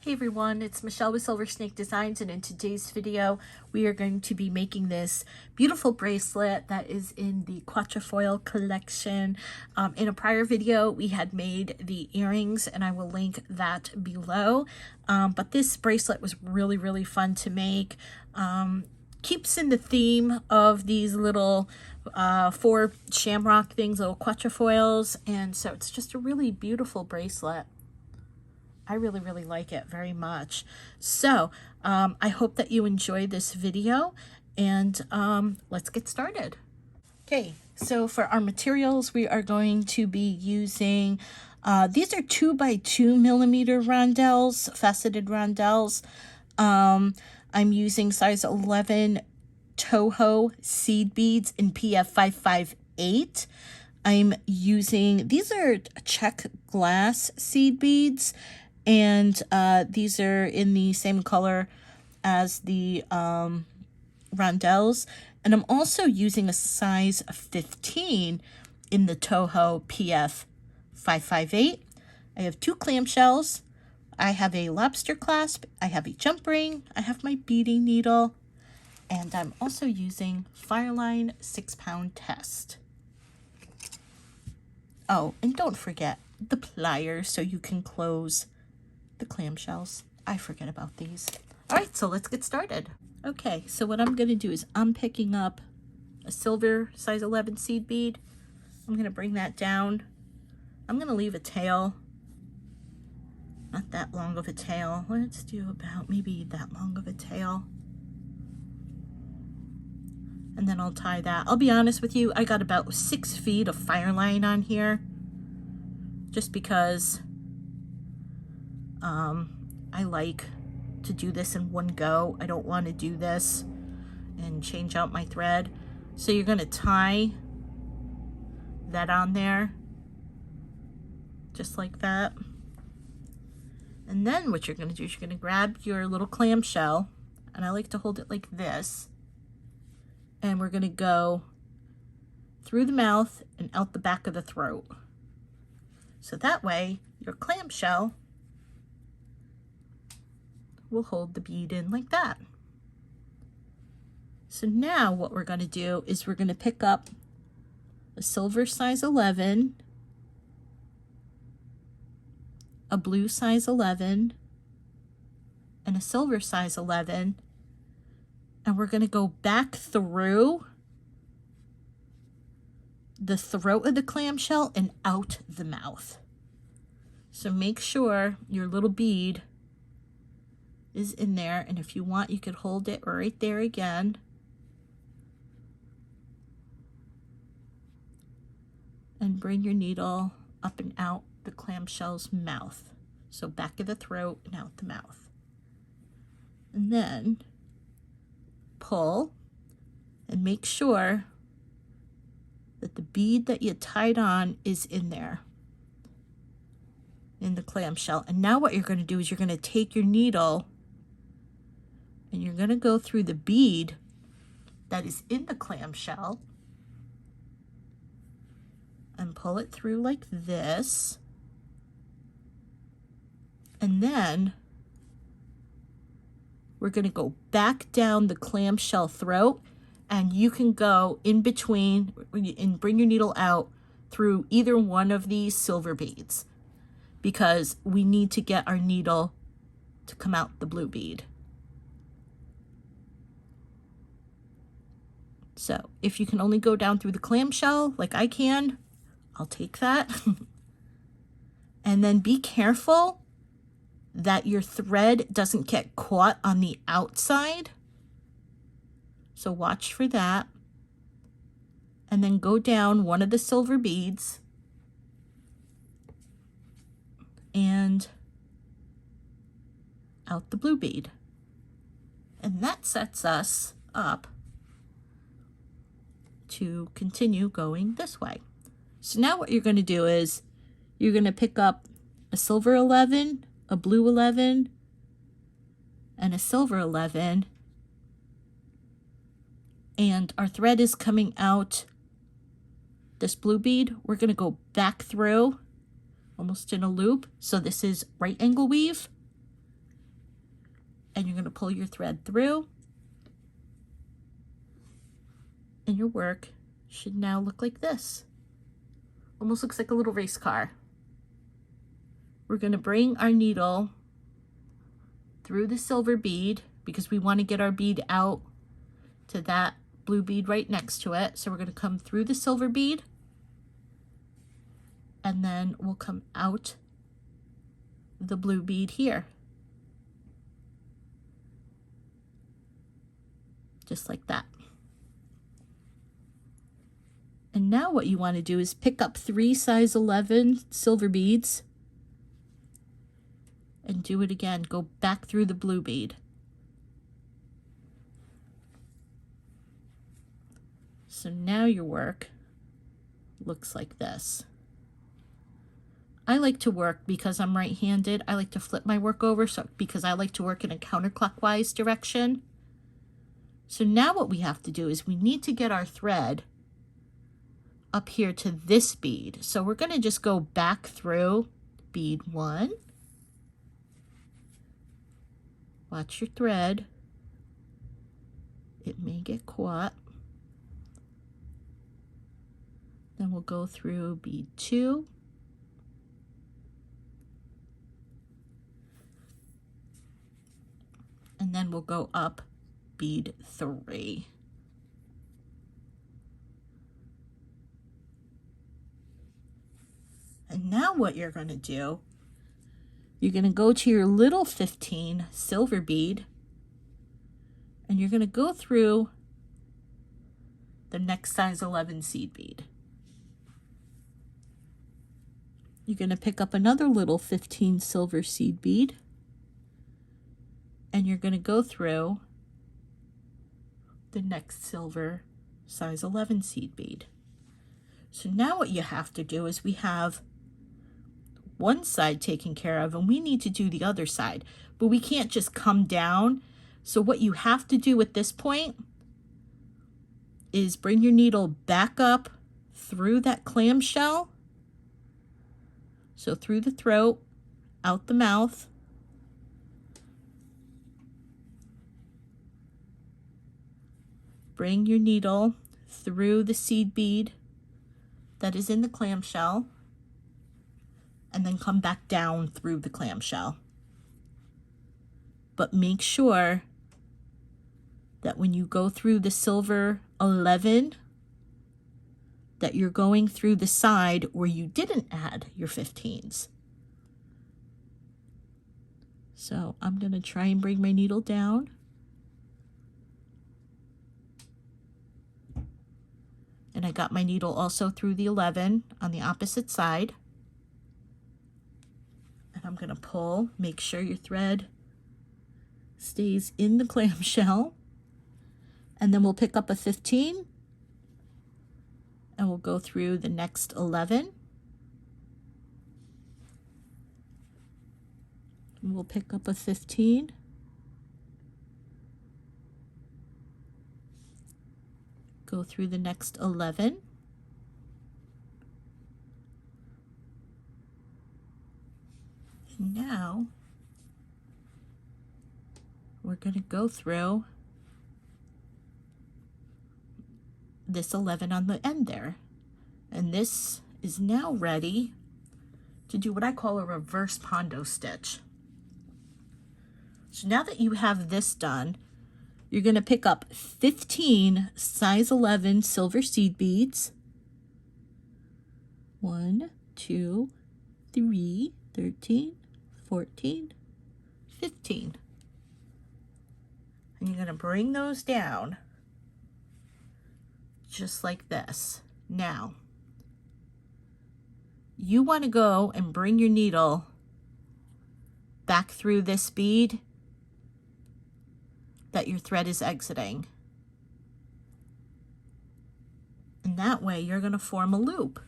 Hey everyone, it's Michelle with Silver Snake Designs, and in today's video we are going to be making this beautiful bracelet that is in the Quatrefoil collection. In a prior video we had made the earrings and I will link that below, but this bracelet was really fun to make. Keeps in the theme of these little 4 shamrock things, little quatrefoils, and so it's just a really beautiful bracelet. I really like it very much. So I hope that you enjoy this video, and let's get started. Okay, so for our materials we are going to be using these are 2x2mm rondelles, faceted rondelles. I'm using size 11 Toho seed beads in PF 558. I'm using, these are check glass seed beads, and these are in the same color as the rondelles. And I'm also using a size 15 in the Toho PF 558. I have 2 clamshells. I have a lobster clasp. I have a jump ring. I have my beading needle. And I'm also using Fireline 6-pound test. Oh, and don't forget the pliers so you can close the clamshells. I forget about these. All right, so let's get started. Okay, so what I'm going to do is I'm picking up a silver size 11 seed bead. I'm going to bring that down. I'm going to leave a tail. Not that long of a tail. Let's do about maybe that long of a tail. And then I'll tie that. I'll be honest with you, I got about 6 feet of fire line on here, just because I like to do this in one go. I don't want to do this and change out my thread. So you're going to tie that on there, just like that. And then what you're going to do is you're going to grab your little clamshell, and I like to hold it like this, and we're going to go through the mouth and out the back of the throat. So that way your clamshell will hold the bead in like that. So now what we're going to do is we're going to pick up a silver size 11, a blue size 11, and a silver size 11, and we're going to go back through the throat of the clamshell and out the mouth. So make sure your little bead is in there, and if you want you could hold it right there again. And bring your needle up and out the clamshell's mouth. So back of the throat and out the mouth. And then pull and make sure that the bead that you tied on is in there, in the clamshell. And now what you're going to do is you're going to take your needle and you're going to go through the bead that is in the clamshell and pull it through like this. And then we're going to go back down the clamshell throat, and you can go in between and bring your needle out through either one of these silver beads, because we need to get our needle to come out the blue bead. So if you can only go down through the clamshell like I can, I'll take that. And then be careful that your thread doesn't get caught on the outside. So watch for that. And then go down one of the silver beads and out the blue bead. And that sets us up to continue going this way. So now what you're going to do is you're going to pick up a silver 11, a blue 11, and a silver 11, and our thread is coming out this blue bead. We're going to go back through almost in a loop. So this is right angle weave, and you're going to pull your thread through, and your work should now look like this. Almost looks like a little race car. We're going to bring our needle through the silver bead because we want to get our bead out to that blue bead right next to it. So we're going to come through the silver bead, and then we'll come out the blue bead here. Just like that. And now what you want to do is pick up 3 size 11 silver beads and do it again. Go back through the blue bead. So now your work looks like this. I like to work, because I'm right-handed, I like to flip my work over because I like to work in a counterclockwise direction. So now what we have to do is we need to get our thread up here to this bead. So we're going to just go back through bead 1. Watch your thread. It may get caught. Then we'll go through bead 2. And then we'll go up bead 3. And now what you're going to do, you're going to go to your little 15 silver bead, and you're going to go through the next size 11 seed bead. You're going to pick up another little 15 silver seed bead, and you're going to go through the next silver size 11 seed bead. So now what you have to do is we have one side taken care of, and we need to do the other side, but we can't just come down. So what you have to do at this point is bring your needle back up through that clamshell. So through the throat, out the mouth, bring your needle through the seed bead that is in the clamshell, and then come back down through the clamshell. But make sure that when you go through the silver 11, that you're going through the side where you didn't add your 15s. So I'm going to try and bring my needle down. And I got my needle also through the 11 on the opposite side. And I'm going to pull, make sure your thread stays in the clamshell. And then we'll pick up a 15 and we'll go through the next 11. And we'll pick up a 15. Go through the next 11. And now we're going to go through this 11 on the end there. And this is now ready to do what I call a reverse pondo stitch. So now that you have this done, you're going to pick up 15 size 11 silver seed beads. 1, 2, 3, 13, 14, 15. And you're going to bring those down just like this. Now, you want to go and bring your needle back through this bead that your thread is exiting. And that way you're going to form a loop.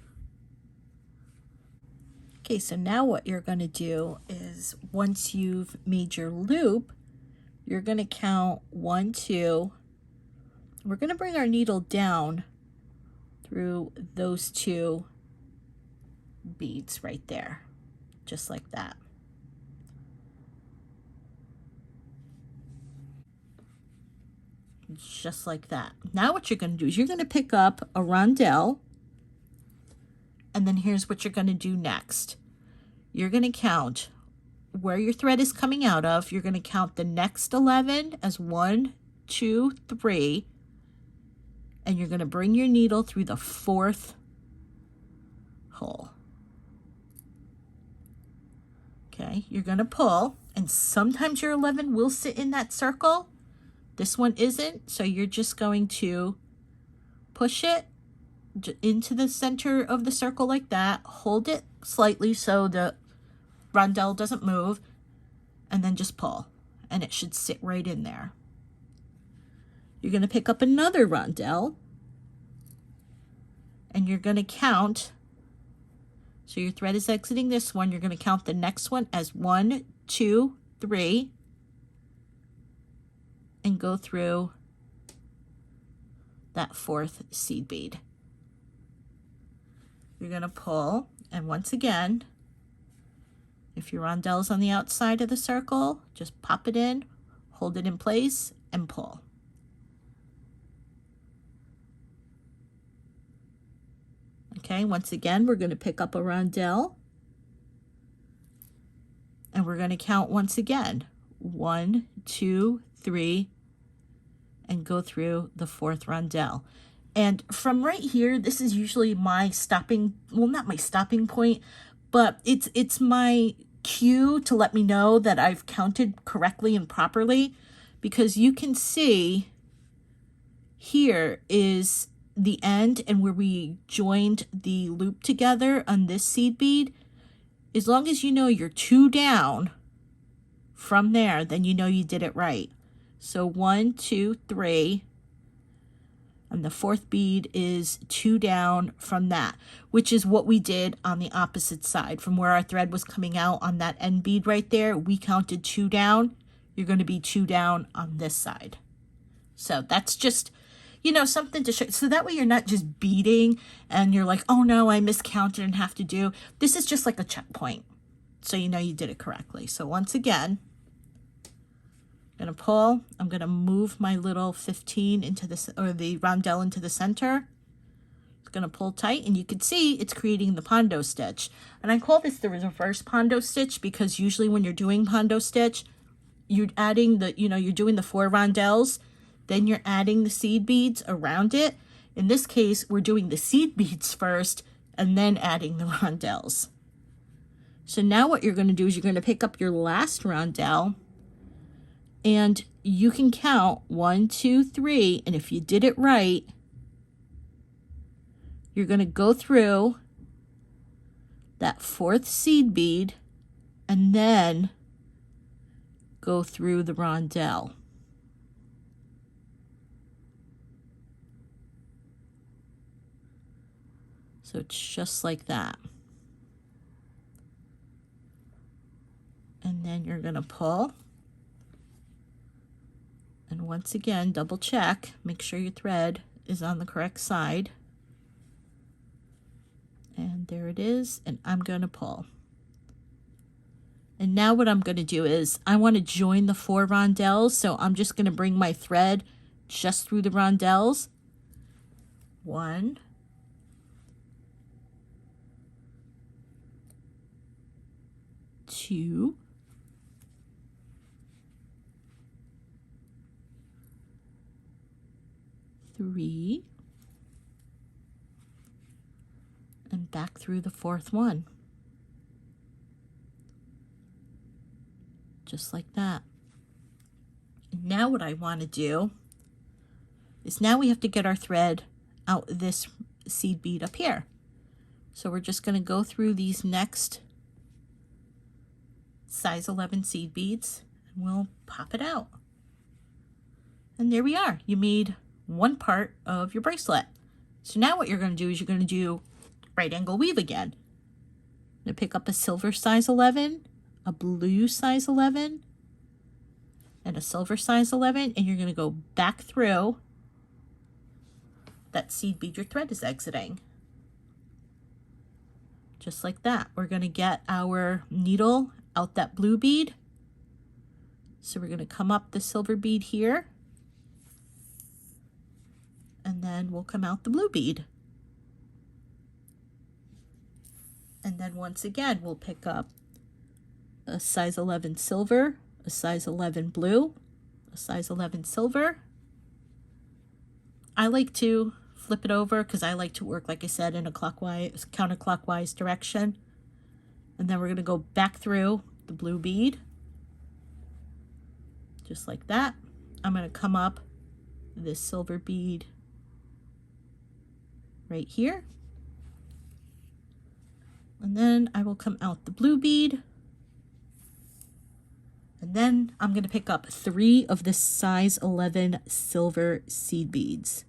Okay, so now what you're going to do is once you've made your loop, you're going to count 1, 2. We're going to bring our needle down through those 2 beads right there, just like that. just like that. Now what you're going to do is you're going to pick up a rondelle, and then here's what you're going to do next. You're going to count where your thread is coming out of. You're going to count the next 11 as 1, 2, 3, and you're going to bring your needle through the 4th hole. Okay, you're going to pull, and sometimes your 11 will sit in that circle. This one isn't, so you're just going to push it into the center of the circle like that. Hold it slightly so the rondelle doesn't move, and then just pull, and it should sit right in there. You're going to pick up another rondelle, and you're going to count. So your thread is exiting this one. You're going to count the next one as 1, 2, 3, and go through that 4th seed bead. You're going to pull, and once again, if your rondelle is on the outside of the circle, just pop it in, hold it in place, and pull. Okay, once again, we're going to pick up a rondelle, and we're going to count once again, 1, 2, 3, and go through the 4th rondelle. And from right here, this is usually my stopping, well, not my stopping point, but it's my cue to let me know that I've counted correctly and properly, because you can see here is the end and where we joined the loop together on this seed bead. As long as you know you're 2 down from there, then you know you did it right. So 1, 2, 3, and the 4th bead is 2 down from that, which is what we did on the opposite side. From where our thread was coming out on that end bead right there, we counted 2 down. You're going to be 2 down on this side. So that's just, you know, something to show. So that way you're not just beading and you're like, oh no, I miscounted and have to do. This is just like a checkpoint, so you know you did it correctly. So once again, I'm going to pull. I'm going to move my little 15 into this, or the rondelle into the center. It's going to pull tight, and you can see it's creating the pondo stitch. And I call this the reverse pondo stitch because usually when you're doing pondo stitch, you're adding the, you know, you're doing the 4 rondelles, then you're adding the seed beads around it. In this case, we're doing the seed beads first and then adding the rondelles. So now what you're going to do is you're going to pick up your last rondelle, and you can count 1, 2, 3, and if you did it right, you're going to go through that 4th seed bead and then go through the rondelle. So it's just like that. And then you're going to pull. And once again, double check, make sure your thread is on the correct side. And there it is, and I'm going to pull. And now what I'm going to do is I want to join the 4 rondelles, so I'm just going to bring my thread just through the rondelles. 1, 2, 3, and back through the 4th one. Just like that. Now what I want to do is now we have to get our thread out this seed bead up here. So we're just going to go through these next size 11 seed beads and we'll pop it out. And there we are. You made one part of your bracelet. So now what you're going to do is you're going to do right angle weave again. I'm going to pick up a silver size 11, a blue size 11, and a silver size 11, and you're going to go back through that seed bead your thread is exiting. Just like that. We're going to get our needle out that blue bead. So we're going to come up the silver bead here. and then we'll come out the blue bead. And then once again, we'll pick up a size 11 silver, a size 11 blue, a size 11 silver. I like to flip it over because I like to work, like I said, in a counterclockwise direction. And then we're going to go back through the blue bead, just like that. I'm going to come up this silver bead right here. And then I will come out the blue bead. And then I'm going to pick up 3 of the size 11 silver seed beads.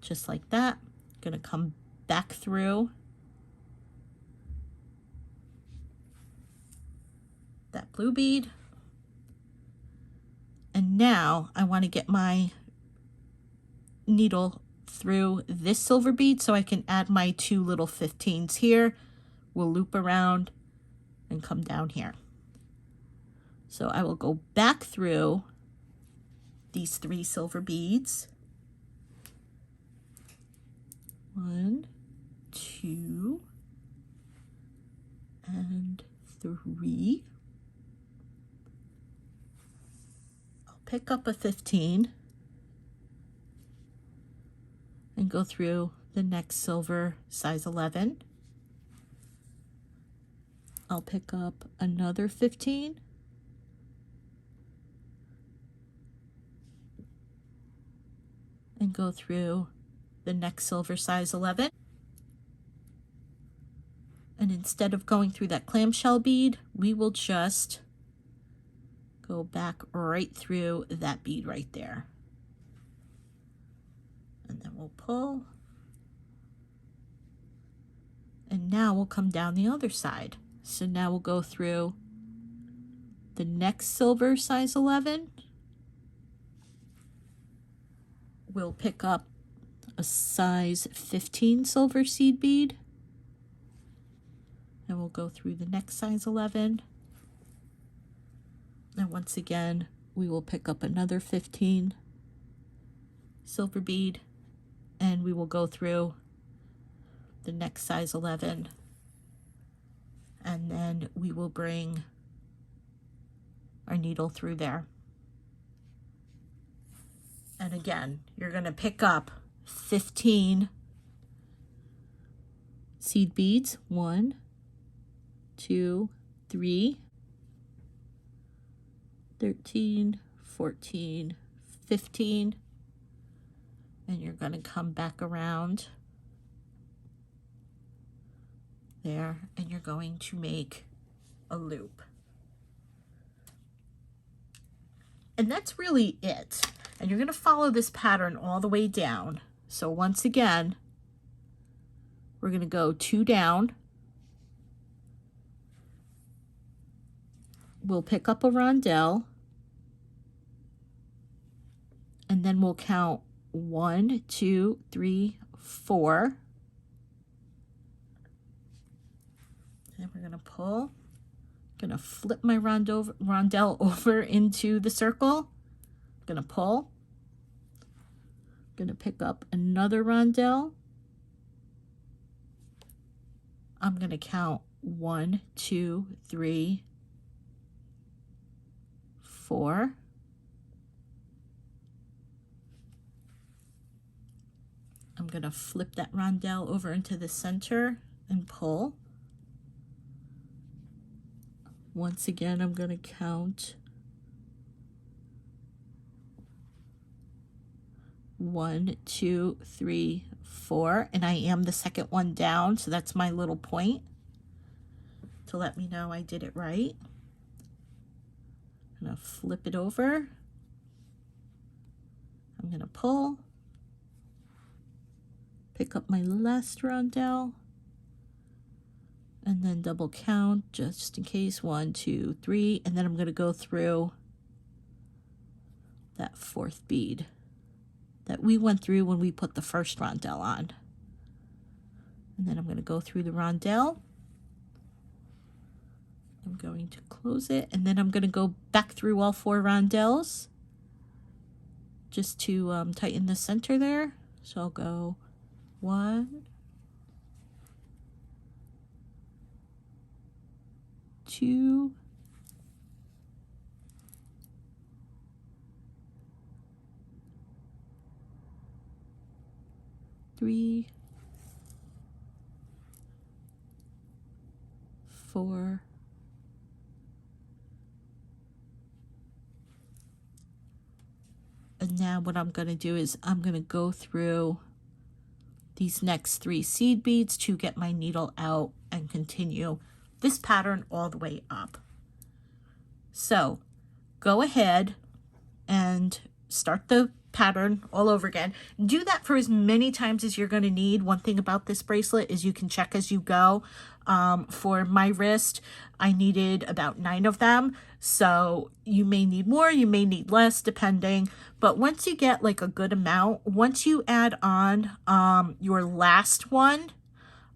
Just like that. Going to come back through that blue bead. And now I want to get my needle through this silver bead so I can add my 2 little 15s here. We'll loop around and come down here. So I will go back through these 3 silver beads. 1, 2, and 3. I'll pick up a 15 and go through the next silver size 11. I'll pick up another 15 and go through the next silver size 11. And instead of going through that clamshell bead, we will just go back right through that bead right there. And then we'll pull. And now we'll come down the other side. So now we'll go through the next silver size 11. We'll pick up a size 15 silver seed bead. And we'll go through the next size 11. And once again, we will pick up another 15 silver bead. And we will go through the next size 11. And then we will bring our needle through there. And again, you're going to pick up 15 seed beads. 1, 2, 3, 13, 14, 15. And you're going to come back around there, and you're going to make a loop. And that's really it. And you're going to follow this pattern all the way down. So once again, we're going to go 2 down. We'll pick up a rondelle. And then we'll count 1, 2, 3, 4. And we're going to pull. Going to flip my rondelle over into the circle. Going to pull. Going to pick up another rondelle. I'm going to count 1, 2, 3, 4. I'm going to flip that rondelle over into the center and pull. Once again, I'm going to count 1, 2, 3, 4, and I am the second one down, so that's my little point to let me know I did it right. I'm going to flip it over. I'm going to pull, pick up my last rondelle, and then double count just in case. 1, 2, 3, and then I'm going to go through that 4th bead that we went through when we put the first rondelle on. And then I'm going to go through the rondelle. I'm going to close it, and then I'm going to go back through all 4 rondelles just to tighten the center there. So I'll go 1, 2, 3, 4, 5. And now what I'm going to do is I'm going to go through these next 3 seed beads to get my needle out and continue this pattern all the way up. So go ahead and start the pattern all over again. Do that for as many times as you're going to need. One thing about this bracelet is you can check as you go. For my wrist, I needed about 9 of them. So you may need more, you may need less, depending. But once you get like a good amount, once you add on your last one,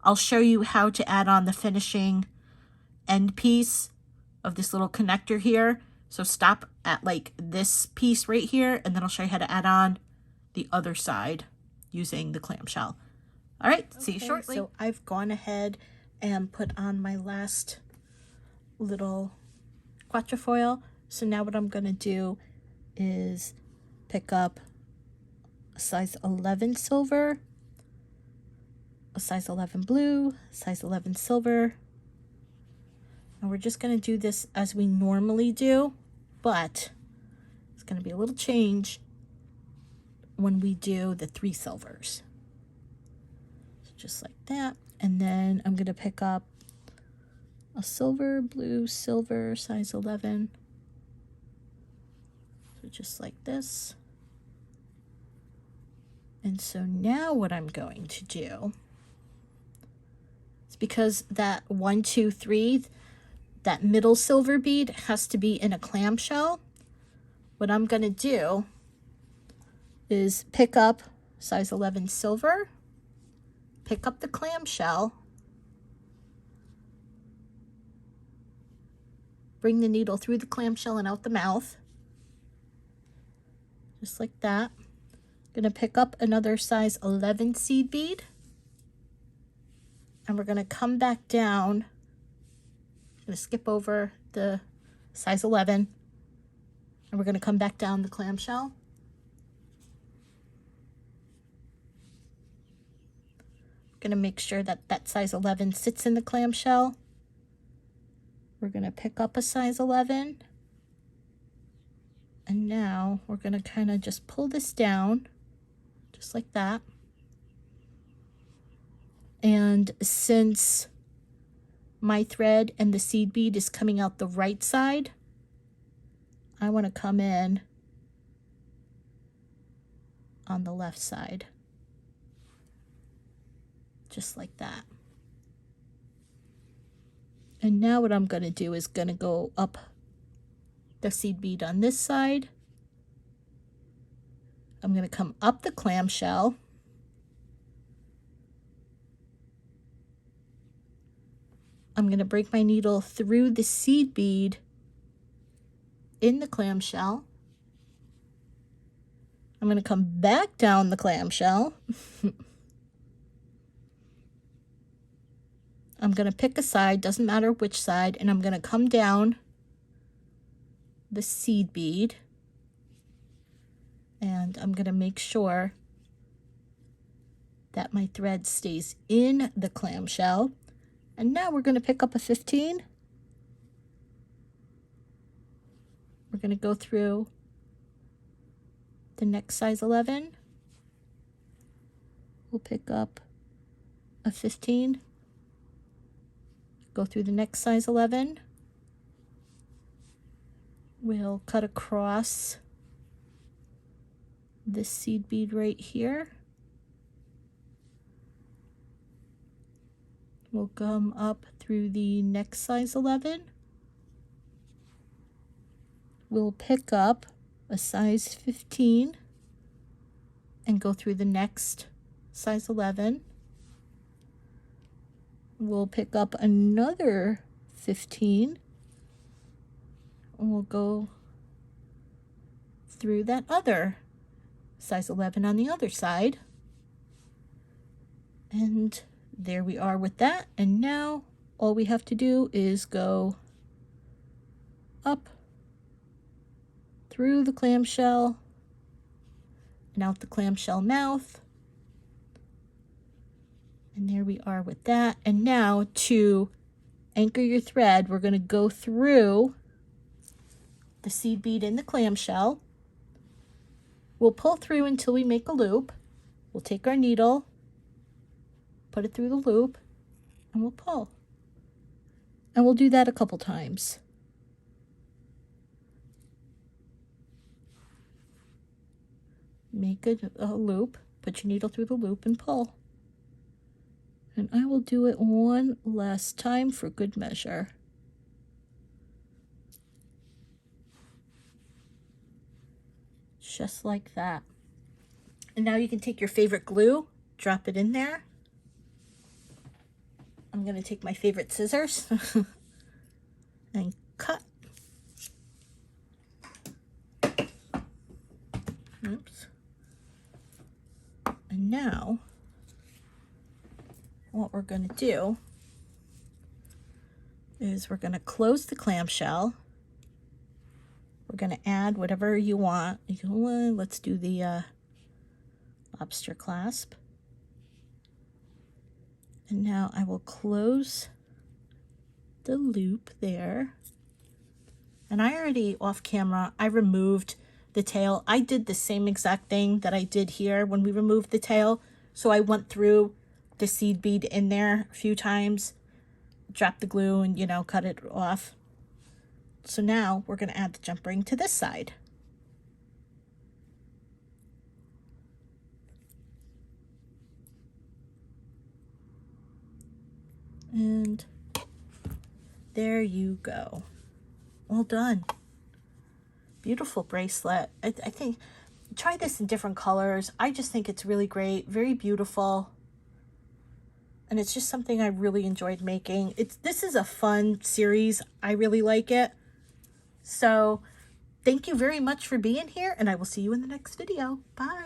I'll show you how to add on the finishing end piece of this little connector here. So stop at like this piece right here, and then I'll show you how to add on the other side using the clamshell. All right, see you shortly. So I've gone ahead and put on my last little quatrefoil. So now what I'm gonna do is pick up a size 11 silver, a size 11 blue, size 11 silver. And we're just going to do this as we normally do, but it's going to be a little change when we do the 3 silvers. So just like that. And then I'm going to pick up a silver, blue, silver, size 11. So just like this. And so now what I'm going to do is, because that 1, 2, 3, that middle silver bead has to be in a clamshell, what I'm going to do is pick up size 11 silver, pick up the clamshell, bring the needle through the clamshell and out the mouth, just like that. I'm going to pick up another size 11 seed bead, and we're going to come back down. I'm going to skip over the size 11, and we're going to come back down the clamshell. Going to make sure that that size 11 sits in the clamshell. We're going to pick up a size 11, and now we're going to kind of just pull this down just like that. And since my thread and the seed bead is coming out the right side, I want to come in on the left side, just like that. And now what I'm going to do is going to go up the seed bead on this side. I'm going to come up the clamshell. I'm going to break my needle through the seed bead in the clamshell. I'm going to come back down the clamshell. I'm going to pick a side, doesn't matter which side, and I'm going to come down the seed bead. And I'm going to make sure that my thread stays in the clamshell. And now we're going to pick up a 15. We're going to go through the next size 11. We'll pick up a 15. Go through the next size 11. We'll cut across this seed bead right here. We'll come up through the next size 11. We'll pick up a size 15 and go through the next size 11. We'll pick up another 15 and we'll go through that other size 11 on the other side. And there we are with that. And now all we have to do is go up through the clamshell and out the clamshell mouth. And there we are with that. And now to anchor your thread, we're going to go through the seed bead in the clamshell. We'll pull through until we make a loop. We'll take our needle, put it through the loop, and we'll pull. And we'll do that a couple times. Make a loop, put your needle through the loop and pull. And I will do it one last time for good measure. Just like that. And now you can take your favorite glue, drop it in there. I'm going to take my favorite scissors and cut. Oops. And now what we're going to do is we're going to close the clamshell. We're going to add whatever you want. You can, let's do the lobster clasp. And now I will close the loop there. And I already, off camera, I removed the tail. I did the same exact thing that I did here when we removed the tail. So I went through the seed bead in there a few times, dropped the glue and, you know, cut it off. So now we're going to add the jump ring to this side. And there you go. All done. Beautiful bracelet. I think, try this in different colors. I just think it's really great, very beautiful. And it's just something I really enjoyed making. This is a fun series. I really like it. So thank you very much for being here, and I will see you in the next video. Bye.